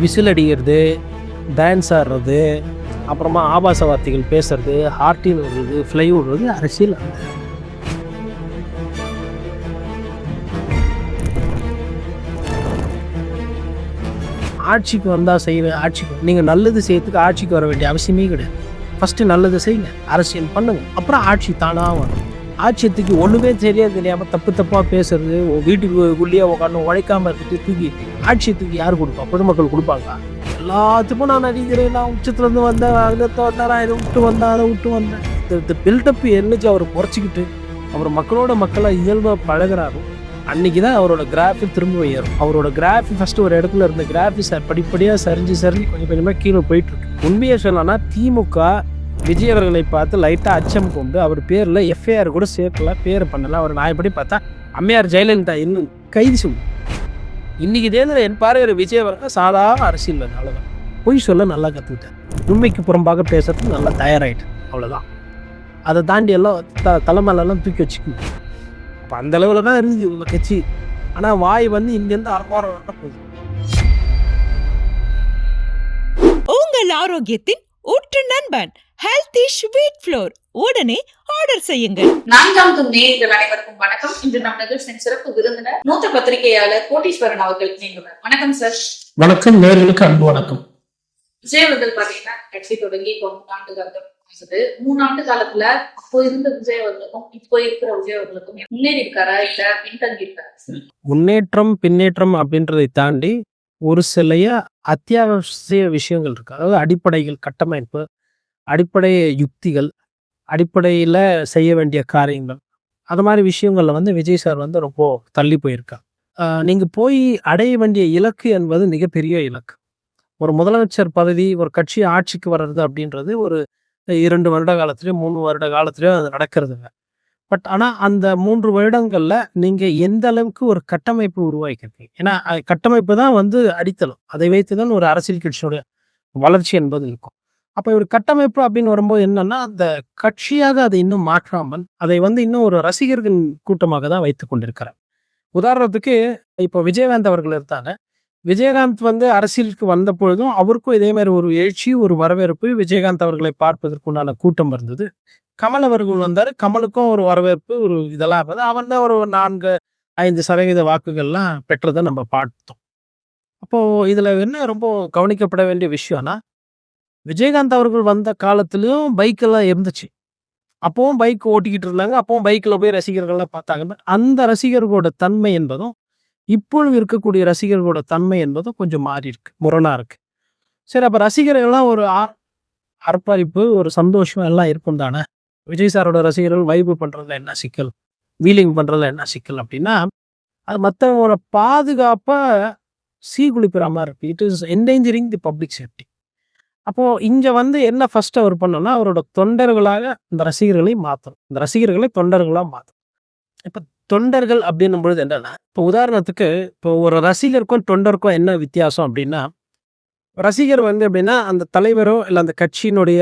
Whistle அடிக்கிறது, dance ஆடுறது, அப்புறமா ஆபாச வார்த்தைகள் பேசுறது, ஹார்ட்டின் விடுறது, ஃப்ளை விடுறது அரசியல் அல்ல. ஆட்சிக்கு வந்தால் செய்வேன், ஆட்சிக்கு நீங்கள் நல்லது செய்யறதுக்கு ஆட்சிக்கு வர வேண்டிய அவசியமே கிடையாது. ஃபஸ்ட்டு நல்லது செய்யுங்க, அரசியல் பண்ணுங்க, அப்புறம் ஆட்சி தானாக வரும். ஆட்சியத்துக்கு ஒன்றுமே தெரியாமல் தப்பாக பேசுறது, வீட்டுக்கு உள்ளே உட்காந்து உழைக்காமல் இருக்கிறது, தூக்கி ஆட்சியத்துக்கு யார் கொடுப்பா? பொதுமக்கள் கொடுப்பாங்க. எல்லாத்துக்கும் நான் நடிக்கிறேன், நான் உச்சத்துலேருந்து வந்தேன், அதில் வந்தேன், நான் இதை விட்டு வந்தேன், அதை விட்டு வந்தேன். இந்த பில்டப் என்னச்சு அவர் குறைச்சிக்கிட்டு அவர் மக்களோட மக்களை இயல்பாக பழகிறாரோ அன்றைக்கி தான் அவரோட கிராஃபி திரும்ப உயரும். அவரோட கிராஃபி ஃபஸ்ட்டு ஒரு இடத்துல இருந்த கிராஃபி படிப்படியாக சரிஞ்சு கொஞ்சம் கொஞ்சமாக கீழே போயிட்டுருக்கு. உண்மையை சொல்லலாம்னா திமுக விஜய் அவர்களை பார்த்து லைட்டாக அச்சம் கொண்டு அவர் பேரில் எஃப்ஐஆர் கூட சேர்க்கல, பேர் பண்ணல. அவர் நான் எப்படி பார்த்தா அம்மையார் ஜெயலலிதா இன்னும் கைது சொல்லு. இன்றைக்கி தேர்தலில் என் பார்வையில் விஜய் அவர்கள் சாதாரண அரசியல் அவ்வளோதான். பொய் சொல்ல நல்லா கற்றுக்கிட்டேன், உண்மைக்கு புறம்பாக பேசுறதுக்கு நல்லா தயாராகிட்டேன், அவ்வளோதான். அதை தாண்டி எல்லாம் தலைமையிலலாம் தூக்கி வச்சுக்கணும். அப்போ அந்த அளவில் தான் இருந்துச்சு இவங்க கட்சி. ஆனால் வாய் வந்து இங்கேருந்து அரவாரம் போகுது. உங்கள் ஆரோக்கியத்தின் ஊற்று நண்பன் ஹெல்தி ஸ்வீட் ஃப்ளோர் உடனே ஆர்டர் செய்யுங்கள். 4 நேயர்கள் அனைவருக்கும் வணக்கம். இன்று நம் நிகழ்ச்சியின் சிறப்பு விருந்தினர் மூத்த பத்திரிகையாளர் கோட்டீஸ்வரன் அவர்கள் இணைந்துள்ளார். வணக்கம் சார். வணக்கம் நேயர்களுக்கு அன்பு வணக்கம். விஜய் அவர்கள் பாத்தீங்கன்னா கட்சி தொடங்கி 3 ஆண்டுகள் 3 ஆண்டு காலத்துல அப்போ இருந்த விஜய் அவர்களுக்கும் இப்போ இருக்கிற விஜய் அவர்களுக்கும் முன்னேறி இருக்காரா இல்ல பின்தங்கி இருக்காரா? முன்னேற்றம் பின்னேற்றம் அப்படின்றதை தாண்டி ஒரு சில அத்தியாவசிய விஷயங்கள் இருக்கு. அதாவது அடிப்படைகள், கட்டமைப்பு, அடிப்படை யுக்திகள், அடிப்படையில் செய்ய வேண்டிய காரியங்கள், அது மாதிரி விஷயங்கள்ல வந்து விஜய் சார் வந்து ரொம்ப தள்ளி போயிருக்கார். நீங்கள் போய் அடைய வேண்டிய இலக்கு என்பது மிகப்பெரிய இலக்கு. ஒரு முதலமைச்சர் பதவி, ஒரு கட்சி ஆட்சிக்கு வர்றது அப்படின்றது ஒரு 2 வருட காலத்திலேயோ 3 வருட காலத்திலேயோ அது நடக்கிறதுங்க. பட் ஆனால் அந்த 3 வருடங்களில் நீங்கள் எந்த அளவுக்கு ஒரு கட்டமைப்பு உருவாக்கிருக்கீங்க. ஏன்னா கட்டமைப்பு தான் வந்து அடித்தளம். அதை வைத்து தான் ஒரு அரசியல் கட்சியோட வளர்ச்சி என்பது இருக்கும். அப்போ ஒரு கட்டமைப்பு அப்படின்னு வரும்போது என்னன்னா, அந்த கட்சியாக அதை இன்னும் மாற்றாமல் அதை வந்து இன்னும் ஒரு ரசிகர்கள் கூட்டமாக தான் வைத்து கொண்டிருக்கிறார். உதாரணத்துக்கு இப்போ விஜயகாந்த் அவர்கள் இருந்தாங்க. விஜயகாந்த் வந்து அரசியலுக்கு வந்த பொழுதும் அவருக்கும் இதே மாதிரி ஒரு எழுச்சி, ஒரு வரவேற்பு, விஜயகாந்த் அவர்களை பார்ப்பதற்குண்டான கூட்டம் இருந்தது. கமல் அவர்கள் வந்தார், கமலுக்கும் ஒரு வரவேற்பு, ஒரு இதெல்லாம் இருந்தது. அவன் தான் ஒரு 4-5% வாக்குகள்லாம் பெற்றதை நம்ம பார்த்தோம். அப்போது இதில் என்ன ரொம்ப கவனிக்கப்பட வேண்டிய விஷயம்னா, விஜயகாந்த் அவர்கள் வந்த காலத்துலேயும் பைக்கெல்லாம் இருந்துச்சு. அப்போவும் பைக் ஓட்டிக்கிட்டு இருந்தாங்க, அப்போவும் பைக்கில் போய் ரசிகர்கள்லாம் பார்த்தாங்க. அந்த ரசிகர்களோட தன்மை என்பதும் இப்பொழுது இருக்கக்கூடிய ரசிகர்களோட தன்மை என்பதும் கொஞ்சம் மாறி இருக்கு, முரணா இருக்கு. சரி, அப்போ ரசிகர்கள்லாம் ஒரு அர்ப்பணிப்பு, ஒரு சந்தோஷம் எல்லாம் இருக்கும் தானே. விஜய் சாரோட ரசிகர்கள் வைப்பு பண்ணுறதுல என்ன சிக்கல், வீலிங் பண்ணுறதுல என்ன சிக்கல் அப்படின்னா, அது மற்றவங்களோட பாதுகாப்பை சீகுளிப்பிற மாதிரி இருக்கு. It is endangering the public safety. அப்போது இங்கே வந்து என்ன ஃபர்ஸ்ட் அவர் பண்ணோம்னா, அவரோட தொண்டர்களாக இந்த ரசிகர்களை மாற்றணும், இந்த ரசிகர்களை தொண்டர்களாக மாற்றணும். இப்போ தொண்டர்கள் அப்படின்னும் பொழுது என்னன்னா, இப்போ உதாரணத்துக்கு இப்போ ஒரு ரசிகருக்கும் தொண்டருக்கும் என்ன வித்தியாசம் அப்படின்னா, ரசிகர் வந்து எப்படின்னா அந்த தலைவரோ இல்லை அந்த கட்சியினுடைய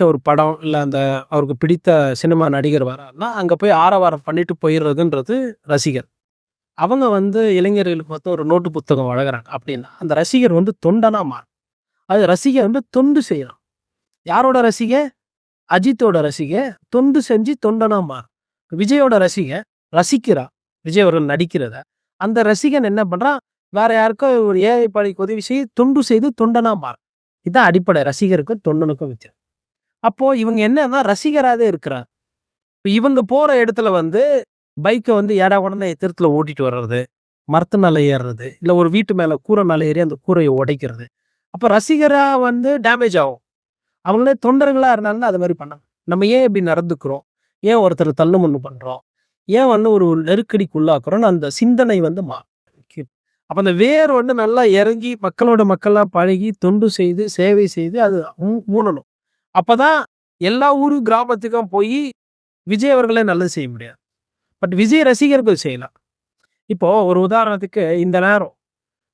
ஒரு படம் இல்லை அந்த அவருக்கு பிடித்த சினிமா நடிகர் வராருன்னா அங்கே போய் ஆரவாரம் பண்ணிட்டு போயிடுறதுன்றது ரசிகர். அவங்க வந்து இளைஞர்களுக்கு மொத்தம் ஒரு நோட்டு புத்தகம் வழங்குறாங்க அப்படின்னா அந்த ரசிகர் வந்து தொண்டனா மாறும். அது ரசிகர் வந்து தொண்டு செய்யலாம். யாரோட ரசிகர்? அஜித்தோட ரசிகர் தொண்டு செஞ்சு தொண்டனா மாறும். விஜயோட ரசிகன் ரசிக்கிறா விஜய் அவர்கள் நடிக்கிறத, அந்த ரசிகன் என்ன பண்றான், வேற யாருக்கோ ஒரு ஏழை பாடிக்கு உதவி செய்து தொண்டு செய்து தொண்டனா மாறும். இதுதான் அடிப்படை ரசிகருக்கும் தொண்டனுக்கும் வித்தியாசம். அப்போ இவங்க என்னன்னா ரசிகராகவே இருக்கிறாங்க. இப்போ இவங்க போற இடத்துல வந்து பைக்கை வந்து ஏடா உடனே எத்திரத்துல ஓட்டிட்டு வர்றது, மரத்து மேலே ஏறுறது, இல்லை ஒரு வீட்டு மேலே கூரை மேலே ஏறி அந்த கூரையை உடைக்கிறது. அப்போ ரசிகரா வந்து டேமேஜ் ஆகும். அவங்களே தொண்டர்களா இருந்தாலும் அது மாதிரி பண்ணாங்க. நம்ம ஏன் இப்படி நடந்துக்கிறோம், ஏன் ஒருத்தர் தள்ளு முன்னு பண்ணுறோம், ஏன் வந்து ஒரு நெருக்கடிக்குள்ளாக்குறோம்னு அந்த சிந்தனை வந்து அப்போ அந்த வேர் வந்து நல்லா இறங்கி மக்களோட மக்களாக பழகி தொண்டு செய்து சேவை செய்து அது ஊனணும். அப்போ தான் எல்லா ஊரு கிராமத்துக்கும் போய் விஜய் அவர்களே நல்லது செய்ய முடியாது. பட் விஜய் ரசிகர்கள் செய்யலாம். இப்போது ஒரு உதாரணத்துக்கு இந்த நேரம்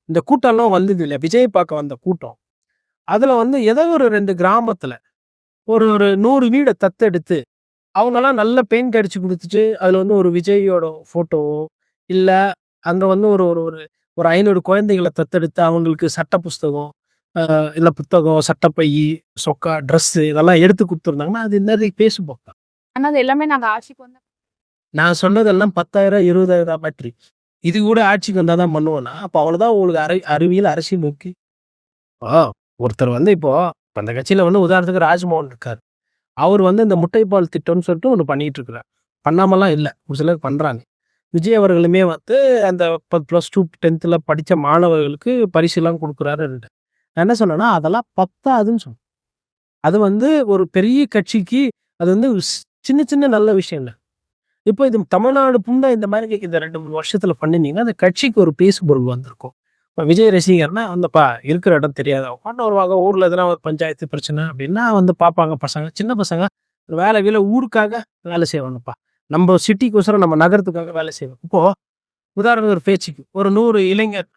இந்த கூட்டம்லாம் வந்தது இல்லையா, விஜய் பார்க்க வந்த கூட்டம், அதில் வந்து ஏதோ ஒரு 2 கிராமத்தில் ஒரு 100 வீடை தத்தெடுத்து அவங்கெல்லாம் நல்ல பெயிண்ட் அடிச்சு கொடுத்துட்டு அதில் வந்து ஒரு விஜயோட ஃபோட்டோவோ இல்லை அங்கே வந்து ஒரு ஒரு ஒரு 500 குழந்தைகளை தத்தெடுத்து அவங்களுக்கு சட்ட புஸ்தகம், இல்ல புத்தகம், சட்டப்பை, சொக்கா, ட்ரெஸ்ஸு இதெல்லாம் எடுத்து குடுத்துருந்தாங்கன்னா, அது இன்னைக்கு பேசுபொருள் தான். ஆனா அது எல்லாமே நாங்க ஆட்சிக்கு வந்தா நான் சொன்னதெல்லாம் 10,000, 20,000 மேட்ரி. இது கூட ஆட்சிக்கு வந்தா தான் பண்ணுவோம்னா, அப்ப அவ்வளோதான் உங்களுக்கு அறிவியல், அரசியல் நோக்கி. ஒருத்தர் வந்து இப்போ அந்த கட்சியில வந்து உதாரணத்துக்கு ராஜ்மோகன் இருக்காரு. அவர் வந்து இந்த முட்டைப்பால் திட்டம்னு சொல்லிட்டு ஒண்ணு பண்ணிட்டு இருக்கிறார். பண்ணாமலாம் இல்ல. ஒரு சிலர் பண்றாங்க. விஜய் அவர்களுமே வந்து அந்த +2, 10th படிச்ச மாணவர்களுக்கு பரிசுலாம் குடுக்குறாரு. நான் என்ன சொன்னேன்னா, அதெல்லாம் பத்தாதுன்னு சொன்னேன். அது வந்து ஒரு பெரிய கட்சிக்கு அது வந்து சின்ன சின்ன நல்ல விஷயம் இல்ல. இப்போ இது தமிழ்நாடு ஃபுல்லா இந்த மாதிரி இந்த 2, 3 வருஷத்துல பண்ணினீங்கன்னா, அந்த கட்சிக்கு ஒரு பேசுபொருள் வந்திருக்கும். இப்ப விஜய் ரசிகர்னா வந்தப்பா இருக்கிற இடம் தெரியாத உட்காந்து வருவாங்க. ஊர்ல எதனா ஒரு பஞ்சாயத்து பிரச்சனை அப்படின்னா வந்து பார்ப்பாங்க பசங்க. சின்ன பசங்க வேலை ஊருக்காக வேலை செய்வாங்கப்பா. நம்ம சிட்டிக்கோசரம் நம்ம நகரத்துக்காக வேலை செய்வோம். இப்போ உதாரணத்துக்கு ஒரு பேச்சுக்கு ஒரு 100 இளைஞர்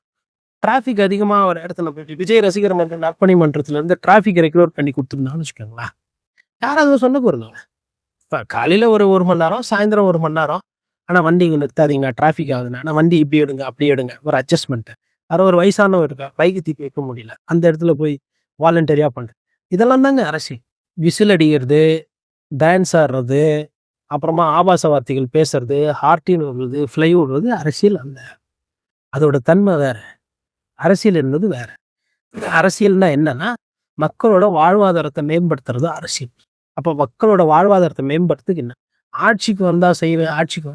டிராஃபிக் அதிகமா ஒரு இடத்துல போயிட்டு விஜய் ரசிகர் மன்ற நற்பணி மன்றத்துல இருந்து டிராஃபிக் ரெகுலர் பண்ணி கொடுத்துருந்தான்னு வச்சுக்கோங்களேன். யாராவது சொன்ன போறோம். இப்போ காலையில ஒரு மணி நேரம், சாயந்தரம் 1 மணி நேரம். ஆனா வண்டி இங்க நிறுத்தாதீங்க, டிராஃபிக் ஆகுதுண்ணா. ஆனா வண்டி இப்படி எடுங்க, அப்படி எடுங்க. ஒரு அட்ஜஸ்ட்மெண்ட். ஒரு வயசானவர் இருக்கா, பைக்கு தூக்கி வைக்க முடியல. அந்த இடத்துல போய் வாலண்டரியா பண்றது. இதெல்லாம் தாங்க அரசியல். விசில் அடிக்கிறது, டான்ஸ் ஆடுறது, அப்புறமா ஆபாச வார்த்தைகள் பேசுறது, ஹார்டின் விடுறது, ஃப்ளை விடுறது அரசியல் அல்ல. அதோட தன்மை வேற. அரசியல் என்பது வேற. அரசியல்னா என்னன்னா, மக்களோட வாழ்வாதாரத்தை மேம்படுத்துறது அரசியல். அப்ப மக்களோட வாழ்வாதாரத்தை மேம்படுத்துக்கு என்ன? ஆட்சிக்கு வந்தா செய்வேன்,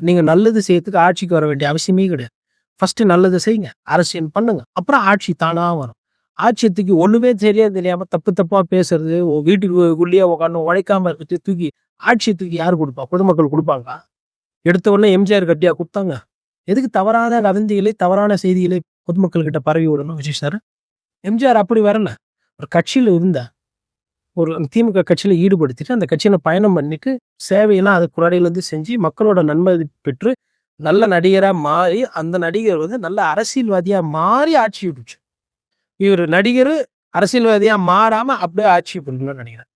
நீங்க நல்லது செய்யறதுக்கு ஆட்சிக்கு வர வேண்டிய அவசியமே கிடையாது. ஃபர்ஸ்ட் நல்லது செய்யுங்க, அரசியல் பண்ணுங்க, அப்புறம் ஆட்சி தானா வரும். ஆட்சியத்துக்கு ஒண்ணுமே தெரியாம தப்பா பேசுறது, வீட்டுக்குள்ளேயே உட்காந்து உழைக்காம இருக்கிறது தூக்கி ஆட்சியத்துக்கு யாரு கொடுப்பா? பொதுமக்கள் கொடுப்பாங்க. எடுத்த உடனே எம்ஜிஆர் கட்டியா கொடுத்தாங்க. எதுக்கு தவறான வதந்திகளை, தவறான செய்திகளை பொதுமக்கள் கிட்ட பரவி விடணும் விஜய் சார்? எம்ஜிஆர் அப்படி வரல. ஒரு கட்சியில இருந்த ஒரு திமுக கட்சியில ஈடுபடுத்திட்டு அந்த கட்சியில பயணம் பண்ணிட்டு சேவையெல்லாம் அதுக்கு முன்னாடியில இருந்து செஞ்சு மக்களோட நன்மதி பெற்று நல்ல நடிகரா மாறி அந்த நடிகர் வந்து நல்ல அரசியல்வாதியா மாறி ஆட்சி விட்டுச்சு. இவர் நடிகர் அரசியல்வாதியா மாறாம அப்படியே ஆட்சி பண்ணணும்னு நினைக்கிறேன்.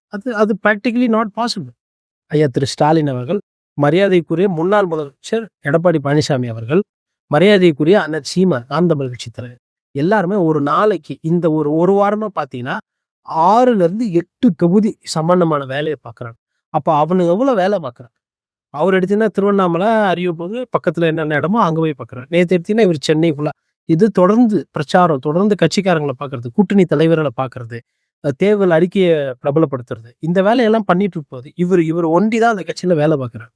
அது பிராக்டிகலி நாட் பாசிபிள். ஐயா திரு ஸ்டாலின் அவர்கள், மரியாதைக்குரிய முன்னாள் முதலமைச்சர் எடப்பாடி பழனிசாமி அவர்கள், மரியாதைக்குரிய அண்ணன் சீமான் நாம் தமிழர் கட்சி தலைவர், எல்லாருமே ஒரு நாளைக்கு இந்த ஒரு வாரமா பார்த்தீங்கன்னா 6-8 தொகுதி சம்பந்தமான வேலையை பார்க்குறாங்க. அப்போ அவனுக்கு எவ்வளவு வேலை பார்க்குறாங்க? அவர் எடுத்தீங்கன்னா திருவண்ணாமலை, அரியலூர் பக்கத்துல என்னென்ன இடமோ அங்க போய் பார்க்குறாரு. நேற்று எடுத்தீங்கன்னா இவர் சென்னை ஃபுல்லா. இது தொடர்ந்து பிரச்சாரம், தொடர்ந்து கட்சிக்காரங்களை பார்க்கறது, கூட்டணி தலைவர்களை பார்க்கறது, தேர்தல் அறிக்கையை பிரபலப்படுத்துறது, இந்த வேலையெல்லாம் பண்ணிட்டு இருப்போது இவர் ஒண்டிதான் அந்த கட்சியில வேலை பார்க்குறாரு.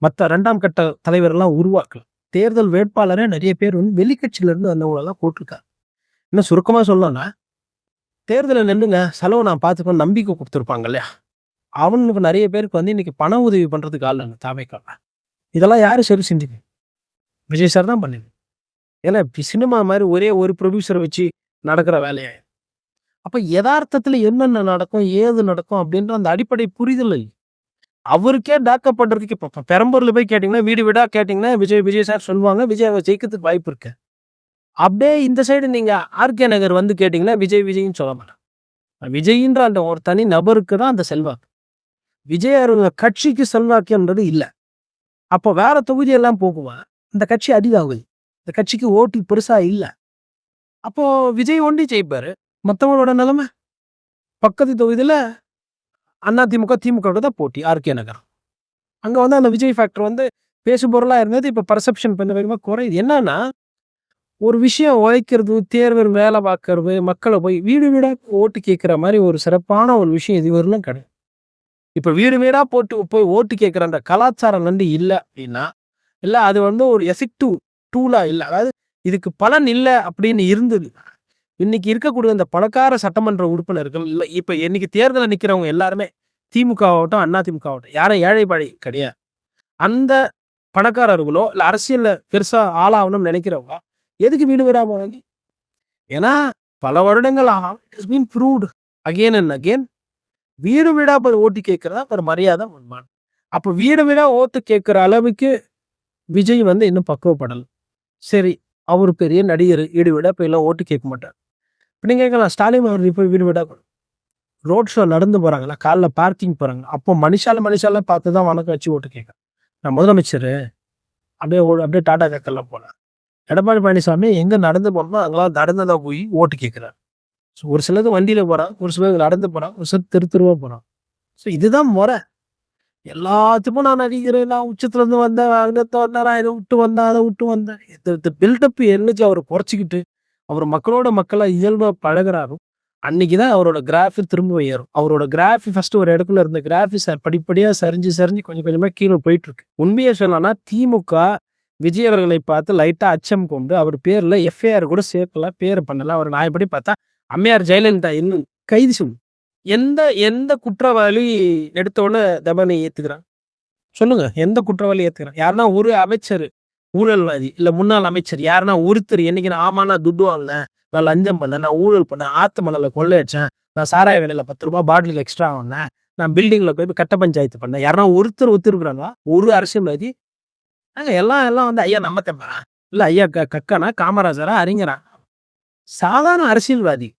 மற்ற 2ஆம் கட்ட தலைவரெல்லாம் உருவாக்கலாம். தேர்தல் வேட்பாளரே நிறைய பேர் வந்து வெளிக்கட்சியில இருந்து வந்தவங்களெல்லாம் போட்டிருக்காரு. இன்னும் சுருக்கமா சொல்லணும்னா, தேர்தலை நின்றுங்க, செலவு நான் பார்த்துக்கணும் நம்பிக்கை கொடுத்துருப்பாங்க இல்லையா, அவனுக்கு நிறைய பேருக்கு வந்து இன்னைக்கு பண உதவி பண்றதுக்கு ஆள் இல்லை தாவேக்காக. இதெல்லாம் யாரு சரி செஞ்சுது? விஜய் சார் தான் பண்ணுது. ஏன்னா சினிமா மாதிரி ஒரே ஒரு ப்ரொடியூசரை வச்சு நடக்கிற வேலையா? அப்ப யதார்த்தத்துல என்னென்ன நடக்கும், ஏது நடக்கும் அப்படின்ற அந்த அடிப்படை புரிதல் இல்லை. அவருக்கே டாக்கப் பண்றதுக்கு இப்போ பெரம்பூர்ல போய் கேட்டீங்கன்னா, வீடு வீடா கேட்டீங்கன்னா விஜய் சார் சொல்லுவாங்க, விஜய் ஜெயிக்கிறதுக்கு வாய்ப்பு இருக்கு. அப்படியே இந்த சைடு நீங்க ஆர்கே நகர் வந்து கேட்டீங்கன்னா விஜய்ன்னு சொல்ல மாட்டாங்க. விஜய்ன்ற அந்த ஒரு தனி நபருக்கு தான் அந்த செல்வாக்கு. விஜய் கட்சிக்கு செல்வாக்குன்றது இல்லை. அப்போ வேற தொகுதி எல்லாம் போகுவா, இந்த கட்சி அடிதாகுது, இந்த கட்சிக்கு ஓட்டு பெருசா இல்லை. அப்போ விஜய் ஒண்டி ஜெயிப்பாரு. மற்றவங்களோட நிலைமை பக்கத்து தொகுதியில அதிமுக திமுக தான் போட்டி. ஆர்கே நகர் அங்க வந்து அந்த விஜய் ஃபேக்டர் வந்து பேசு பொருளா இருந்தது. இப்ப பர்செப்ஷன் பண்ண வேகமா குறையுது. என்னன்னா, ஒரு விஷயம் உழைக்கிறது, தேர்தல் வேலை பார்க்கறது, மக்களை போய் வீடு வீடா ஓட்டு கேட்கிற மாதிரி ஒரு சிறப்பான ஒரு விஷயம் இது வரலாம் கிடையாது. இப்ப வீடு வீடா போய் ஓட்டு கேட்கிற அந்த கலாச்சாரம் வந்து இல்லை அப்படின்னா, இல்லை அது வந்து ஒரு எஃபெக்டிவ் டூலா இல்லை, அதாவது இதுக்கு பலன் இல்லை அப்படின்னு இருந்தது. இன்னைக்கு இருக்கக்கூடிய இந்த பணக்கார சட்டமன்ற உறுப்பினர்கள் இல்லை, இப்ப இன்னைக்கு தேர்தலில் நிற்கிறவங்க எல்லாருமே திமுக ஆகட்டும், அதிமுக ஆகட்டும், யாரும் ஏழை பாழை கிடையாது. அந்த பணக்காரர்களோ இல்லை அரசியல்ல பெருசா ஆளாகணும்னு நினைக்கிறவங்க எதுக்கு வீடு வீடா போறாங்க? ஏன்னா பல வருடங்கள் அகெயின் அண்ட் அகெயின் வீடு வீடா போய் ஓட்டு கேட்கறதா ஒரு மரியாதை உண்மான். அப்ப வீடு வீடா ஓட்டு கேட்கிற அளவுக்கு விஜய் வந்து இன்னும் பக்குவப்படல. சரி, அவரு பெரிய நடிகர், வீடு வீடா போய் எல்லாம் ஓட்டு கேட்க மாட்டார். இப்ப நீங்க கேட்கலாம், ஸ்டாலின் அவர் போய் வீடு வீடா ரோட் ஷோ நடந்து போறாங்களா, காலைல பார்க்கிங் போறாங்க, அப்போ மனுஷால பார்த்துதான் வணக்கம் வச்சு ஓட்டு கேட்க. நான் முதலமைச்சர் அப்படியே டாடா கேக்கெல்லாம் போனேன். எடப்பாடி பழனிசாமி எங்க நடந்து போனோமோ அங்கெல்லாம் நடந்ததா போய் ஓட்டு கேட்கிறார். ஸோ ஒரு சிலது வண்டியில போறான், ஒரு சிலர் நடந்து போறான், ஒரு சிலர் தெருவா போறான். ஸோ இதுதான் முறை. எல்லாத்துக்கும் நான் நடிக்கிறேன், நான் உச்சத்துல இருந்து வந்தேன், அங்கத்த வந்தாரா, இதை விட்டு வந்தேன், அதை விட்டு வந்தேன். இந்த பில்டப் என்னைக்கு அவர் குறைச்சிக்கிட்டு அவர் மக்களோட மக்களா இயல்பா பழகுறாரோ அன்னைக்குதான் அவரோட கிராஃபி திரும்ப ஏறும். அவரோட கிராஃபி ஃபர்ஸ்ட் ஒரு இடத்துல இருந்த கிராஃபி படிப்படியா சரிஞ்சு கொஞ்சம் கொஞ்சமா கீழே போயிட்டு இருக்கு. உண்மையை சொல்லலாம்னா திமுக விஜய் அவர்களை பார்த்து லைட்டா அச்சம் கொண்டு அவர் பேர்ல எஃப்ஐஆர் கூட சேர்க்கல, பேர் பண்ணல. அவர் நாயப்படி பார்த்தா அம்மையார் ஜெயலலிதா இன்னும் கைது செய்யும். எந்த குற்றவாளி எடுத்தோன்னு தமனை ஏத்துக்கிறான் சொல்லுங்க? எந்த குற்றவாளி ஏத்துக்கிறான்? யாருன்னா ஒரு அமைச்சர் ஊழல்வாதி இல்ல முன்னாள் அமைச்சர் யாருன்னா ஒருத்தர் என்னைக்கு நான் ஆமா நான் துட்டு வாங்கினேன், நான் லஞ்சம் பண்ணேன், நான் ஊழல் பண்ணேன், ஆத்து மணல கொள்ளையடிச்சேன், நான் சாராய வேலையில 10 ரூபாய் பாட்டிலுக்கு எக்ஸ்ட்ரா வாங்கினேன், நான் பில்டிங்ல போய் கட்ட பஞ்சாயத்து பண்ணேன், யாருன்னா ஒருத்தர் ஒத்துருக்குறாங்களா? ஒரு அரசியல்வாதி? எல்லாம் வந்து ஐயா நம்ம தம்பா இல்ல ஐயா கக்கனா காமராஜரா அறிஞரா? சாதாரண அரசியல்வாதி.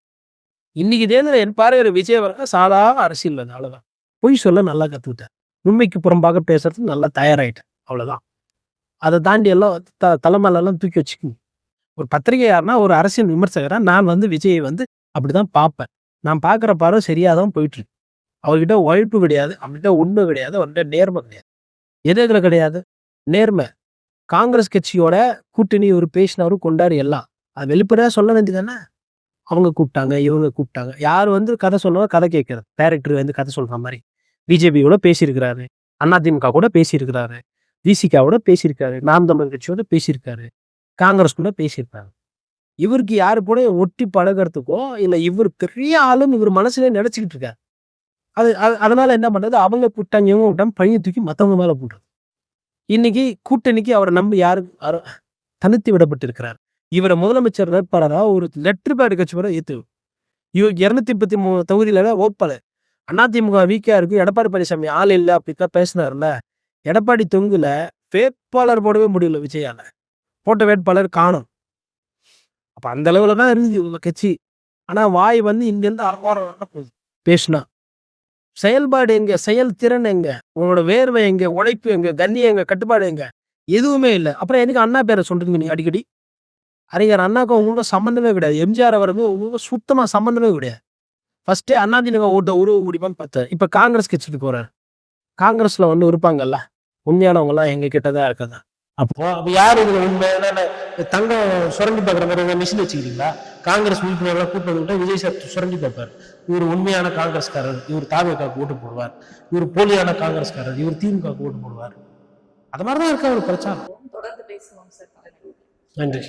இன்னைக்கு தேர்தல் என் பார்வையில விஜய் அவர்கள் சாதாரண அரசியல்வாதி. அவ்வளவுதான். பொய் சொல்ல நல்லா கத்துக்கிட்டேன், உண்மைக்கு புறம்பாக பேசுறதுக்கு நல்லா தயாராயிட்டேன். அவ்வளவுதான். அதை தாண்டி எல்லாம் தலைமையிலாம் தூக்கி வச்சுக்கணும். ஒரு பத்திரிகையாருன்னா ஒரு அரசியல் விமர்சகரா நான் வந்து விஜயை வந்து அப்படிதான் பார்ப்பேன். நான் பார்க்குற பார்வை சரியாதான் போயிட்டு இருக்கு. அவர்கிட்ட உழைப்பு கிடையாது, அவர்கிட்ட உண்மை கிடையாது, அவர்கிட்ட நேர்மை கிடையாது. எது இதுல கிடையாது? நேர்மை. காங்கிரஸ் கட்சியோட கூட்டணி ஒரு பேசினவரும் கொண்டாரு எல்லாம். அது வெளிப்படையா சொல்ல வேண்டியதானே? அவங்க கூப்பிட்டாங்க, இவங்க கூப்பிட்டாங்க. யார் வந்து கதை சொல்லணும், கதை கேட்கறது. டைரக்டர் வந்து கதை சொல்ற மாதிரி பிஜேபியோட பேசியிருக்கிறாரு, அதிமுக கூட பேசியிருக்கிறாரு, விசிகாவோட பேசியிருக்காரு, நாம் தமிழ் கட்சியோட பேசியிருக்காரு, காங்கிரஸ் கூட பேசியிருக்காரு. இவருக்கு யாரு கூட ஒட்டி பழகிறதுக்கோ இல்லை இவர் பெரிய ஆளும் இவர் மனசுல நினைச்சுக்கிட்டு இருக்காரு. அதனால என்ன பண்றது, அவங்க கூட்டாங்க இவங்க கூட்டம் பழிய தூக்கி மற்றவங்க மேல போடுறது. இன்னைக்கு கூட்டணிக்கு அவரை நம்பி யாரு தனித்து விடப்பட்டு இருக்கிறார். இவரை முதலமைச்சர் வேட்பாளரா ஒரு லெட்டர் பேட் கட்சி வர ஏத்து இவர் 233 தொகுதியில ஓப்பாளர். அதிமுக வீக்கா இருக்கு, எடப்பாடி பழனிசாமி ஆள் இல்லை அப்படித்தான் பேசினார்ல. எடப்பாடி தொங்குல வேட்பாளர் போடவே முடியல விஜயால. போட்ட வேட்பாளர் காணும். அப்ப அந்த அளவுல தான் இருந்துச்சு இவங்க கட்சி. ஆனா வாய் வந்து இங்கிருந்து அரவாரம் போகுது பேசுனா. செயல்பாடு எங்க, செயல்திறன் எங்க, உங்களோட வேர்வை எங்க, உழைப்பு எங்க, கண்ணியம் எங்க, கட்டுப்பாடு எங்க, எதுவுமே இல்லை. அப்புறம் எனக்கு அண்ணா பேரை சொல்றீங்க நீங்க அடிக்கடி. அறிஞர் அண்ணாக்கும் உங்களோட சம்மந்தமே கிடையாது. எம்ஜிஆர் அவருக்கு உங்களுக்கு சுத்தமா சம்மந்தமே கிடையாது. ஃபர்ஸ்டே அதிமுக ஓட்ட உருவ முடியுமான்னு பார்த்தேன். இப்ப காங்கிரஸ் கட்சிக்கு போறாரு. காங்கிரஸ்ல வந்து இருப்பாங்கல்ல உண்மையானவங்க எல்லாம் எங்க கிட்டதான் இருக்காங்க. அப்போ யாரு இதுல உண்மையான தங்கம் சுரண்டி பார்க்குற மாதிரி மிஷின் வச்சுக்கிறீங்களா? காங்கிரஸ் உறுப்பினர்லாம் கூட்டம் விஜய் சார் சுரண்டி பார்ப்பார். இவர் உண்மையான காங்கிரஸ்காரர், இவர் தாவேக்காக்கு ஓட்டு போடுவார், இவர் போலியான காங்கிரஸ்காரர், இவர் திமுக ஓட்டு போடுவார். அது மாதிரிதான் இருக்க ஒரு பிரச்சாரம். தொடர்ந்து பேசுவோம் சார். நன்றி.